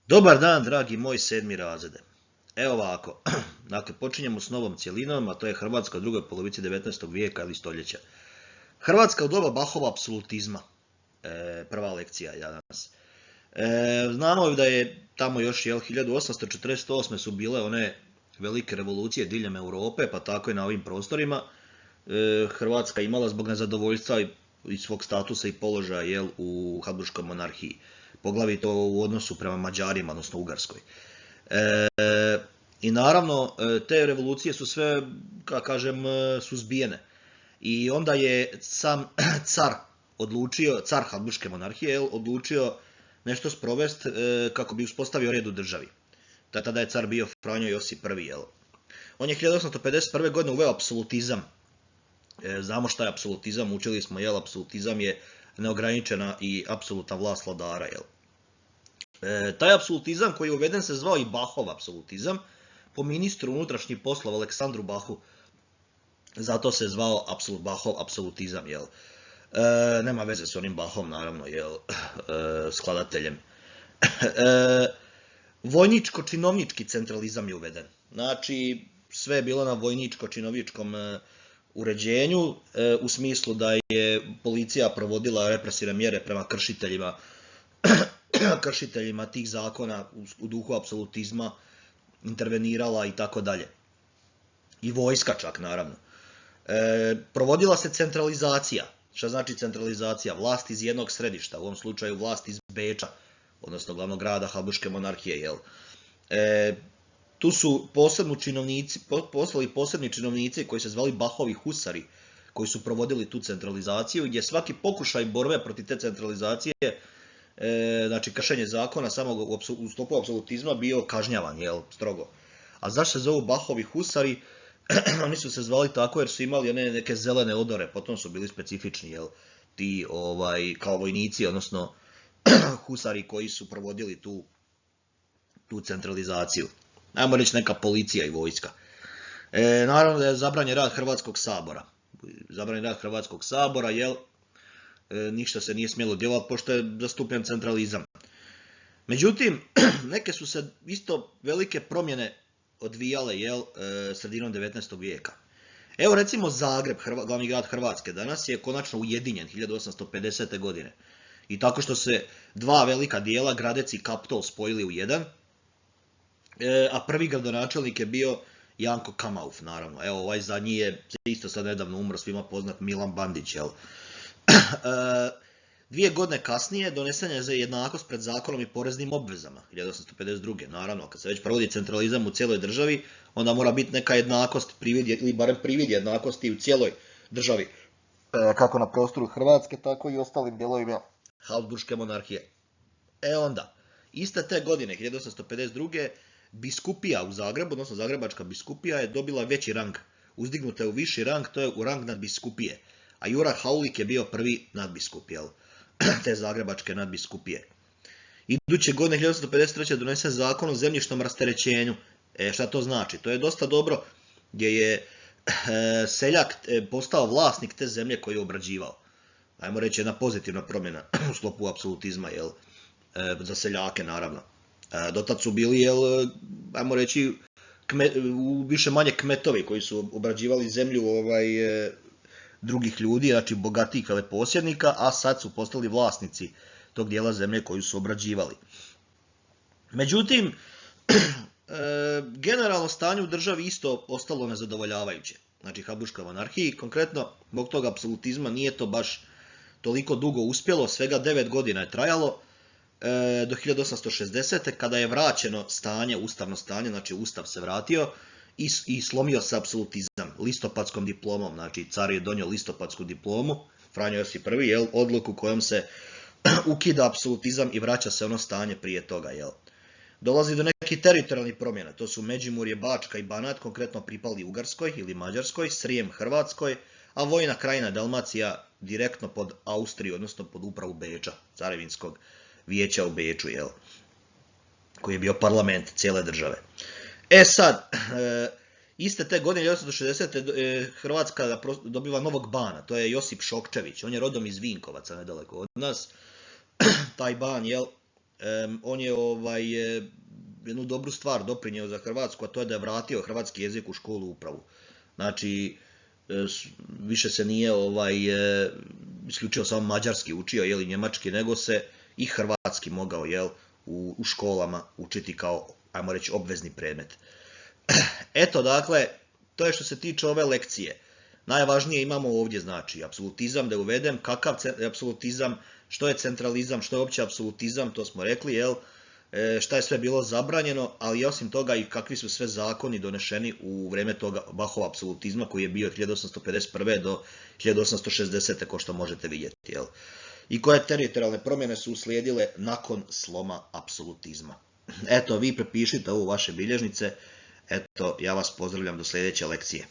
Dobar dan, dragi moj 7. razrede. Evo ovako, dakle, počinjemo s novom cjelinom, a to je Hrvatska u drugoj polovici 19. vijeka ili stoljeća. Hrvatska u doba Bahova apsolutizma. Prva lekcija danas. Znamo da je tamo još 1848. su bile one velike revolucije diljem Europe, pa tako i na ovim prostorima. Hrvatska imala zbog nezadovoljstva i svog statusa i položaja u Habsburškoj monarhiji. Poglavito u odnosu prema Mađarima, odnosno Ugarskoj. I naravno, te revolucije su sve, kako kažem, suzbijene. I onda je sam car Habsburške monarhije, odlučio nešto sprovest kako bi uspostavio red u državi. Tada je car bio Franjo Josip I. On je 1851. godine uveo apsolutizam. Znamo šta je apsolutizam, učili smo, apsolutizam je neograničena i apsolutna vlast vladara. Taj apsolutizam koji je uveden se zvao i Bahov apsolutizam, po ministru unutrašnjih poslova Aleksandru Bahu. Zato se zvao Bahov apsolutizam. Nema veze s onim Bahom, naravno, skladateljem. Vojničko-činovnički centralizam je uveden. Znači, sve je bilo na vojničko-činovničkom uređenju, u smislu da je policija provodila represivne mjere prema kršiteljima tih zakona u duhu apsolutizma, intervenirala i tako dalje. I vojska čak, naravno. Provodila se centralizacija. Šta znači centralizacija? Vlast iz jednog središta, u ovom slučaju vlast iz Beča, odnosno glavnog grada Habsburške monarhije. Tu su poslali posebni činovnici koji se zvali Bahovi husari, koji su provodili tu centralizaciju, gdje svaki pokušaj borbe protiv te centralizacije, znači kršenje zakona samo u sklopu apsolutizma, bio kažnjavan, strogo. A zašto se zovu Bahovi husari? Oni su se zvali tako jer su imali neke zelene odore, potom su bili specifični, ti kao vojnici, odnosno husari koji su provodili tu centralizaciju. Ajmo reći neka policija i vojska. Naravno da je zabranjen rad Hrvatskog sabora. Ništa se nije smjelo djelovati pošto je zastupljen centralizam. Međutim, neke su se isto velike promjene odvijale sredinom 19. vijeka. Evo recimo Zagreb, glavni grad Hrvatske, danas je konačno ujedinjen 1850. godine. I tako što se dva velika dijela, Gradec i Kaptol, spojili u jedan, a prvi gradonačelnik je bio Janko Kamauf, naravno. Evo, ovaj zadnji je isto sad nedavno umro, svima poznat, Milan Bandić. 2 godine kasnije donesen je za jednakost pred zakonom i poreznim obvezama, 1852. Naravno, kad se već provodi centralizam u cijeloj državi, onda mora biti neka jednakost, ili barem privid jednakosti u cijeloj državi, kako na prostoru Hrvatske, tako i ostalim dijelovima Habsburške monarhije. Onda, iste te godine, 1852. biskupija u Zagrebu, odnosno Zagrebačka biskupija, je dobila veći rang, uzdignuta je u viši rang, to je u rang nadbiskupije. A Juraj Haulik je bio prvi nadbiskup, te Zagrebačke nadbiskupije. Iduće godine, 1853. donesen zakon o zemljišnom rasterećenju. Šta to znači? To je dosta dobro, gdje je seljak postao vlasnik te zemlje koju je obrađivao. Ajmo reći, jedna pozitivna promjena u sklopu apsolutizma, za seljake, naravno. Dotad su bili, ajmo reći, više manje kmetovi koji su obrađivali zemlju drugih ljudi, znači bogatijih veleposjednika, a sad su postali vlasnici tog dijela zemlje koju su obrađivali. Međutim, generalno stanje u državi isto ostalo nezadovoljavajuće. Znači, Habsburškoj monarhiji, konkretno, zbog tog apsolutizma nije to baš toliko dugo uspjelo, svega 9 godina je trajalo, do 1860. kada je vraćeno ustavno stanje, znači Ustav se vratio, i slomio se apsolutizam listopadskom diplomom. Znači, car je donio listopadsku diplomu, Franjo Josip I, odluku kojom se ukida apsolutizam i vraća se ono stanje prije toga. Dolazi do nekih teritorijalnih promjena, to su Međimurje, Bačka i Banat, konkretno pripali Ugarskoj ili Mađarskoj, Srijem Hrvatskoj, a Vojna krajina Dalmacija direktno pod Austriju, odnosno pod upravu Beča, Carevinskog vijeća u Beču, koji je bio parlament cijele države. Sad, iste te godine, 1960. Hrvatska dobiva novog bana, to je Josip Šokčević, on je rodom iz Vinkovaca, nedaleko od nas. Taj ban, on je jednu dobru stvar doprinio za Hrvatsku, a to je da je vratio hrvatski jezik u školu upravu. Znači, više se nije isključivo samo mađarski učio, jel, i njemački, nego se i hrvatski mogao, jel, u školama učiti kao, ajmo reći, obvezni predmet. Eto, dakle, to je što se tiče ove lekcije. Najvažnije imamo ovdje, znači, apsolutizam da uvedem, kakav apsolutizam, što je centralizam, što je uopće apsolutizam, to smo rekli, jel, šta je sve bilo zabranjeno, ali osim toga i kakvi su sve zakoni donešeni u vrijeme toga Bachova apsolutizma koji je bio od 1851. do 1860. ko što možete vidjeti, jel. I koje teritorijalne promjene su uslijedile nakon sloma apsolutizma. Eto, vi prepišite ovo u vaše bilježnice. Eto, ja vas pozdravljam do sljedeće lekcije.